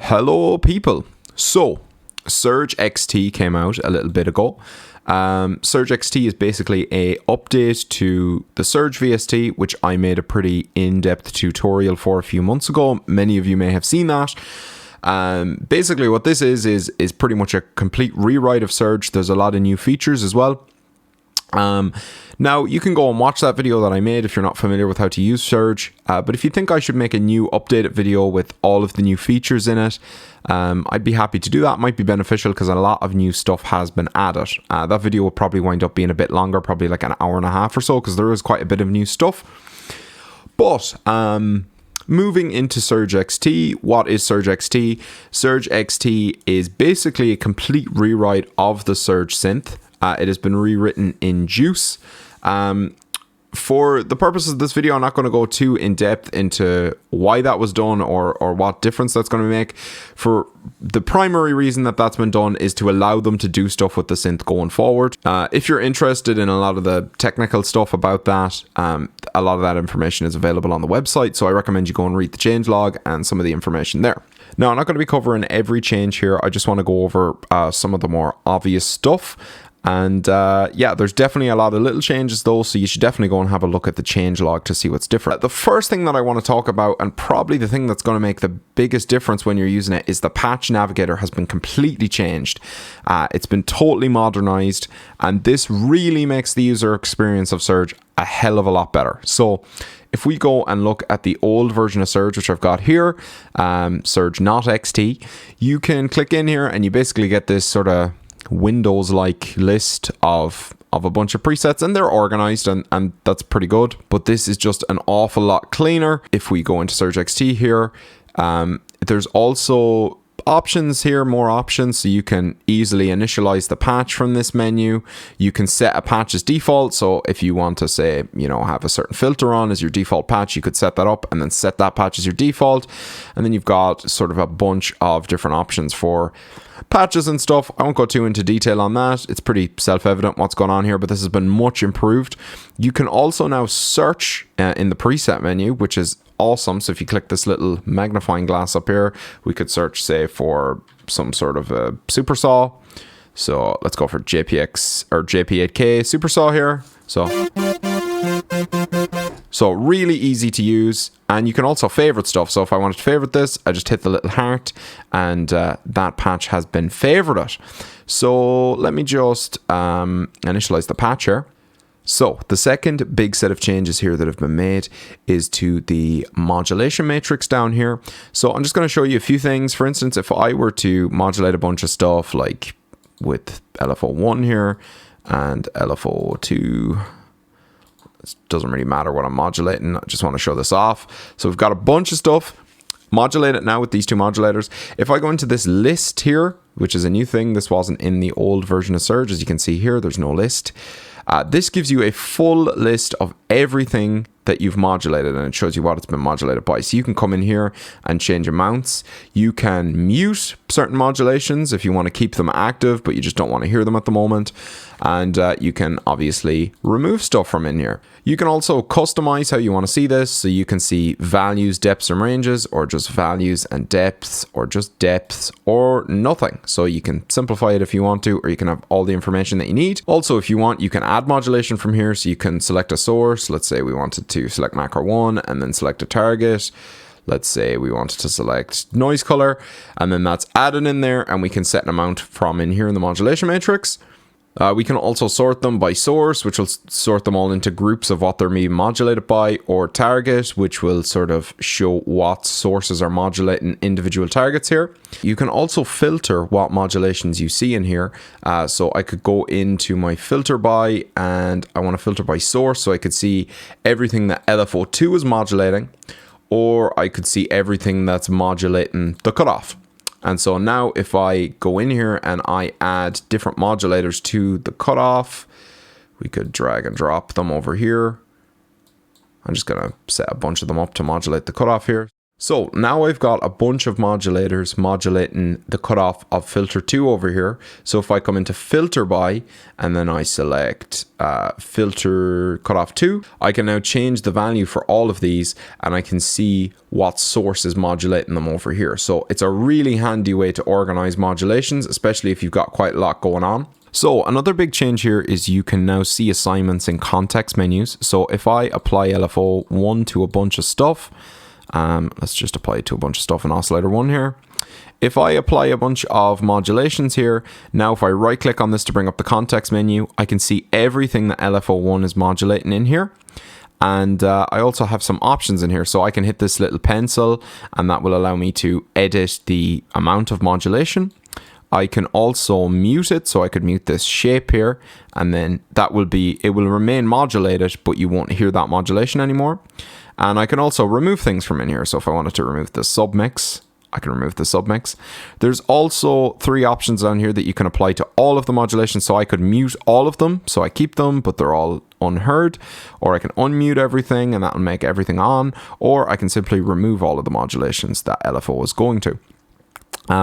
Hello people. So Surge XT came out a little bit ago. Surge XT is basically a update to the Surge VST, which I made a pretty in-depth tutorial for a few months ago. Many of you may have seen that. Basically what this is pretty much a complete rewrite of Surge. There's a lot of new features as well. Now you can go and watch that video that I made if you're not familiar with how to use Surge, but if you think I should make a new updated video with all of the new features in it, I'd be happy to do that. It might be beneficial because a lot of new stuff has been added. That video will probably wind up being a bit longer, probably like an hour and a half or so, because there is quite a bit of new stuff. But moving into Surge XT, what is Surge XT? Surge XT is basically a complete rewrite of the Surge synth. It has been rewritten in Juice. For the purposes of this video, I'm not going to go too in depth into why that was done or what difference that's going to make. For the primary reason that that's been done is to allow them to do stuff with the synth going forward. If you're interested in a lot of the technical stuff about that, a lot of that information is available on the website, so I recommend you go and read the changelog and some of the information there. Now, I'm not going to be covering every change here. I just want to go over some of the more obvious stuff. And yeah, there's definitely a lot of little changes though, so you should definitely go and have a look at the changelog to see what's different. The first thing that I want to talk about, and probably the thing that's going to make the biggest difference when you're using it, is the patch navigator has been completely changed. It's been totally modernized, and this really makes the user experience of Surge a hell of a lot better. So if we go and look at the old version of Surge, which I've got here, Surge not XT, you can click in here and you basically get this sort of Windows-like list of a bunch of presets, and they're organized, and that's pretty good, but this is just an awful lot cleaner. If we go into Surge XT here, there's also options here, more options, so you can easily initialize the patch from this menu. You can set a patch as default, so if you want to say, you know, have a certain filter on as your default patch, you could set that up and then set that patch as your default. And then you've got sort of a bunch of different options for patches and stuff. I won't go too into detail on that. It's pretty self-evident what's going on here, but this has been much improved. You can also now search in the preset menu, which is awesome. So if you click this little magnifying glass up here, we could search, say, for some sort of a supersaw. So let's go for JPX or JP8K supersaw here. So really easy to use, and you can also favorite stuff. So if I wanted to favorite this, I just hit the little heart, and that patch has been favorited. So let me just initialize the patch here. So the second big set of changes here that have been made is to the modulation matrix down here. So I'm just going to show you a few things. For instance, if I were to modulate a bunch of stuff like with LFO1 here and LFO2, it doesn't really matter what I'm modulating. I just want to show this off. So we've got a bunch of stuff. Modulate it now with these two modulators. If I go into this list here, which is a new thing, this wasn't in the old version of Surge. As you can see here, there's no list. This gives you a full list of everything that you've modulated, and it shows you what it's been modulated by. So you can come in here and change amounts. You can mute certain modulations if you want to keep them active, but you just don't want to hear them at the moment. And you can obviously remove stuff from in here. You can also customize how you want to see this. So you can see values, depths, and ranges, or just values and depths, or just depths, or nothing. So you can simplify it if you want to, or you can have all the information that you need. Also, if you want, you can add modulation from here. So you can select a source. Let's say we wanted to select macro 1 and then select a target. Let's say we wanted to select noise color, and then that's added in there, and we can set an amount from in here in the modulation matrix. We can also sort them by source, which will sort them all into groups of what they're being modulated by, or target, which will sort of show what sources are modulating individual targets here. You can also filter what modulations you see in here. So I could go into my filter by, and I want to filter by source, so I could see everything that LFO2 is modulating, or I could see everything that's modulating the cutoff. And so now if I go in here and I add different modulators to the cutoff, we could drag and drop them over here. I'm just going to set a bunch of them up to modulate the cutoff here. So now I've got a bunch of modulators modulating the cutoff of filter 2 over here. So if I come into filter by and then I select filter cutoff 2, I can now change the value for all of these and I can see what source is modulating them over here. So it's a really handy way to organize modulations, especially if you've got quite a lot going on. So another big change here is you can now see assignments in context menus. So if I apply LFO1 to a bunch of stuff, let's just apply it to a bunch of stuff in oscillator 1 here. If I apply a bunch of modulations here, now if I right click on this to bring up the context menu, I can see everything that LFO1 is modulating in here. And I also have some options in here, so I can hit this little pencil and that will allow me to edit the amount of modulation. I can also mute it, so I could mute this shape here, and then that will be, it will remain modulated, but you won't hear that modulation anymore. And I can also remove things from in here. So if I wanted to remove the submix, I can remove the submix. There's also 3 options down here that you can apply to all of the modulations. So I could mute all of them, so I keep them, but they're all unheard. Or I can unmute everything and that'll make everything on. Or I can simply remove all of the modulations that LFO is going to.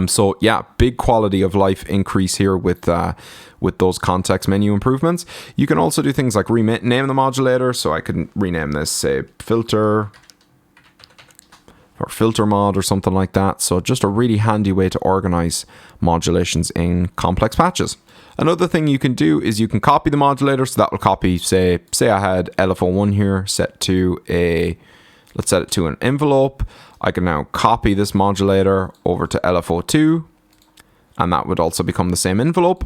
So yeah, big quality of life increase here with those context menu improvements. You can also do things like rename the modulator. So I can rename this, say, filter or filter mod or something like that. So just a really handy way to organize modulations in complex patches. Another thing you can do is you can copy the modulator. So that will copy, say I had LFO1 here set to a, let's set it to an envelope. I can now copy this modulator over to LFO2 and that would also become the same envelope.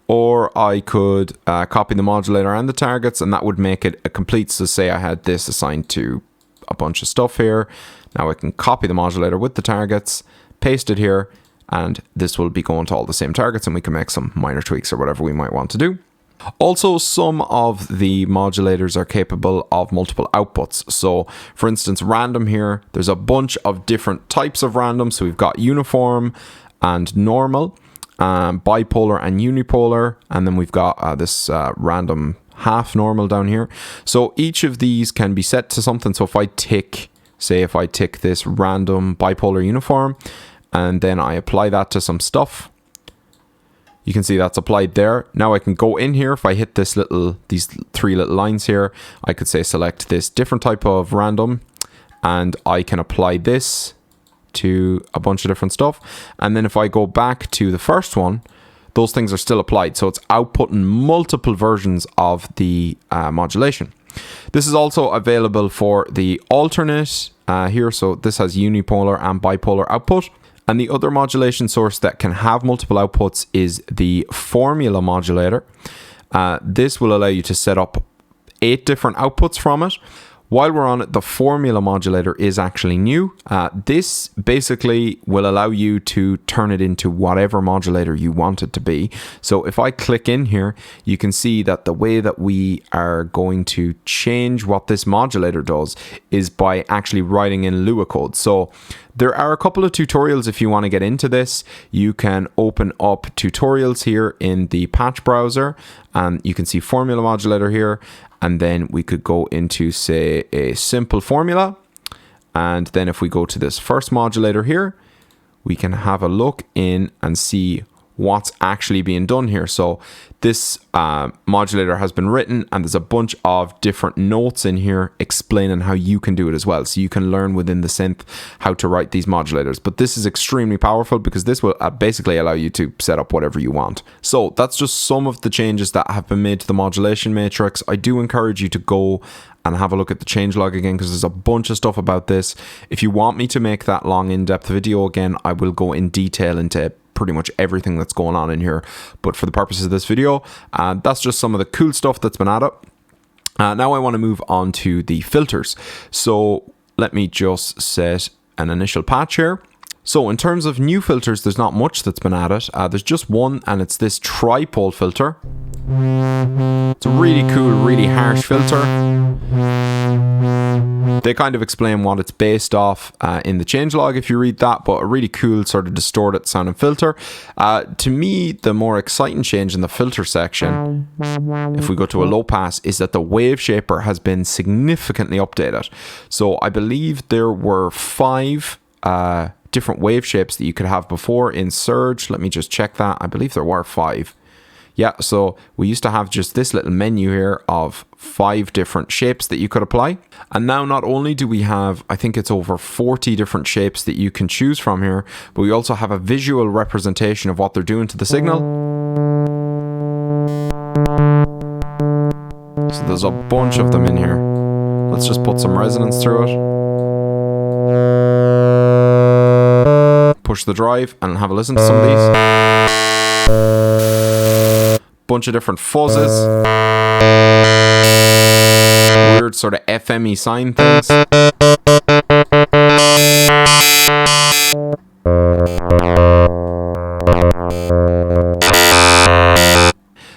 Or I could copy the modulator and the targets and that would make it a complete. So say I had this assigned to a bunch of stuff here. Now I can copy the modulator with the targets, paste it here, and this will be going to all the same targets and we can make some minor tweaks or whatever we might want to do. Also, some of the modulators are capable of multiple outputs. So for instance, random here, there's a bunch of different types of random. So we've got uniform and normal, bipolar and unipolar, and then we've got this random half normal down here. So each of these can be set to something. So if I tick, say if I tick this random bipolar uniform, and then I apply that to some stuff, you can see that's applied there. Now I can go in here. If I hit this these 3 little lines here, I could say select this different type of random and I can apply this to a bunch of different stuff. And then if I go back to the first one, those things are still applied. So it's outputting multiple versions of the modulation. This is also available for the alternate here. So this has unipolar and bipolar output. And the other modulation source that can have multiple outputs is the formula modulator. This will allow you to set up 8 different outputs from it. While we're on it, the formula modulator is actually new. This basically will allow you to turn it into whatever modulator you want it to be. So if I click in here, you can see that the way that we are going to change what this modulator does is by actually writing in Lua code. So there are a couple of tutorials if you want to get into this. You can open up tutorials here in the patch browser and you can see formula modulator here. And then we could go into, say, a simple formula. And then if we go to this first modulator here, we can have a look in and see what's actually being done here. So this modulator has been written and there's a bunch of different notes in here explaining how you can do it as well. So you can learn within the synth how to write these modulators. But this is extremely powerful because this will basically allow you to set up whatever you want. So that's just some of the changes that have been made to the modulation matrix. I do encourage you to go and have a look at the changelog again because there's a bunch of stuff about this. If you want me to make that long in-depth video again, I will go in detail into pretty much everything that's going on in here. But for the purposes of this video, that's just some of the cool stuff that's been added. Now I want to move on to the filters. So let me just set an initial patch here. So in terms of new filters, there's not much that's been added. There's just one, and it's this tripole filter. It's a really cool, really harsh filter. They kind of explain what it's based off in the changelog if you read that, but a really cool sort of distorted sound and filter. To me, the more exciting change in the filter section, if we go to a low pass, is that the wave shaper has been significantly updated. So I believe there were 5 different wave shapes that you could have before in Surge. Let me just check that. I believe there were 5. Yeah, so we used to have just this little menu here of 5 different shapes that you could apply. And now not only do we have, I think it's over 40 different shapes that you can choose from here, but we also have a visual representation of what they're doing to the signal. So there's a bunch of them in here. Let's just put some resonance through it. Push the drive and have a listen to some of these. Bunch of different fuzzes. Weird sort of FM-y sine things.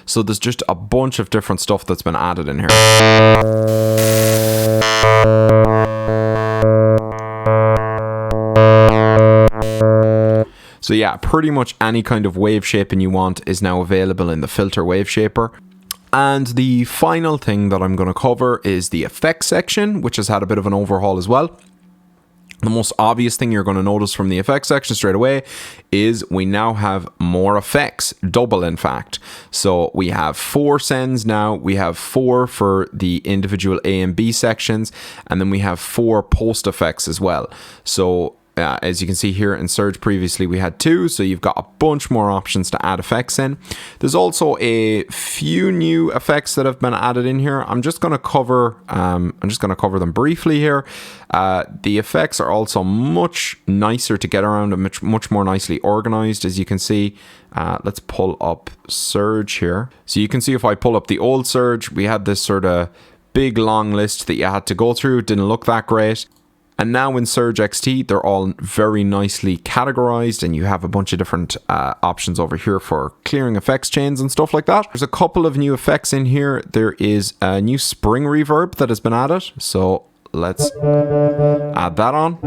So there's just a bunch of different stuff that's been added in here. So yeah, pretty much any kind of wave shaping you want is now available in the filter wave shaper. And the final thing that I'm going to cover is the effects section, which has had a bit of an overhaul as well. The most obvious thing you're going to notice from the effects section straight away is we now have more effects, double in fact. So we have 4 sends now, we have 4 for the individual A and B sections, and then we have 4 post effects as well. So as you can see here in Surge previously we had 2, so you've got a bunch more options to add effects in. There's also a few new effects that have been added in here. I'm just going to cover them briefly here. The effects are also much nicer to get around and much more nicely organized, as you can see. Let's pull up Surge here. So you can see if I pull up the old Surge, we had this sort of big long list that you had to go through. It didn't look that great. And now in Surge XT, they're all very nicely categorized, and you have a bunch of different options over here for clearing effects chains and stuff like that. There's a couple of new effects in here. There is a new spring reverb that has been added. So let's add that on.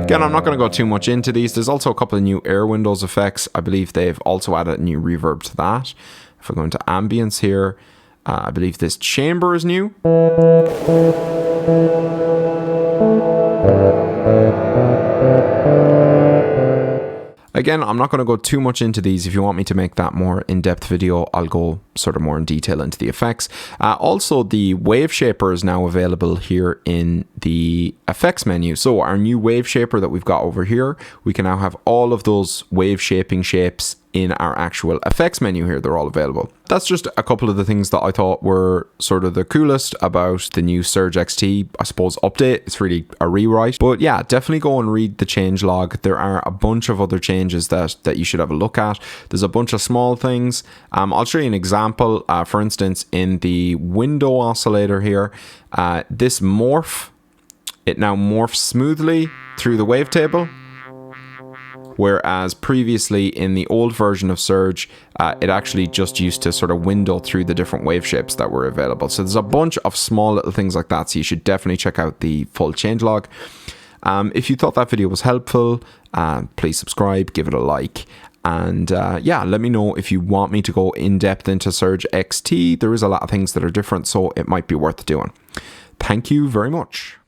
Again, I'm not going to go too much into these. There's also a couple of new air windows effects. I believe they've also added a new reverb to that. If I go into ambience here, I believe this chamber is new. Again, I'm not going to go too much into these. If you want me to make that more in-depth video, I'll go sort of more in detail into the effects. Also, the wave shaper is now available here in the effects menu. So our new wave shaper that we've got over here, we can now have all of those wave shaping shapes in our actual effects menu here. They're all available. That's just a couple of the things that I thought were sort of the coolest about the new Surge XT, I suppose, update. It's really a rewrite. But yeah, definitely go and read the changelog. There are a bunch of other changes that you should have a look at. There's a bunch of small things. I'll show you an example. For instance, in the window oscillator here, this morph, it now morphs smoothly through the wavetable. Whereas previously in the old version of Surge, it actually just used to sort of window through the different wave shapes that were available. So there's a bunch of small little things like that. So you should definitely check out the full changelog. If you thought that video was helpful, please subscribe, give it a like. And yeah, let me know if you want me to go in depth into Surge XT. There is a lot of things that are different, so it might be worth doing. Thank you very much.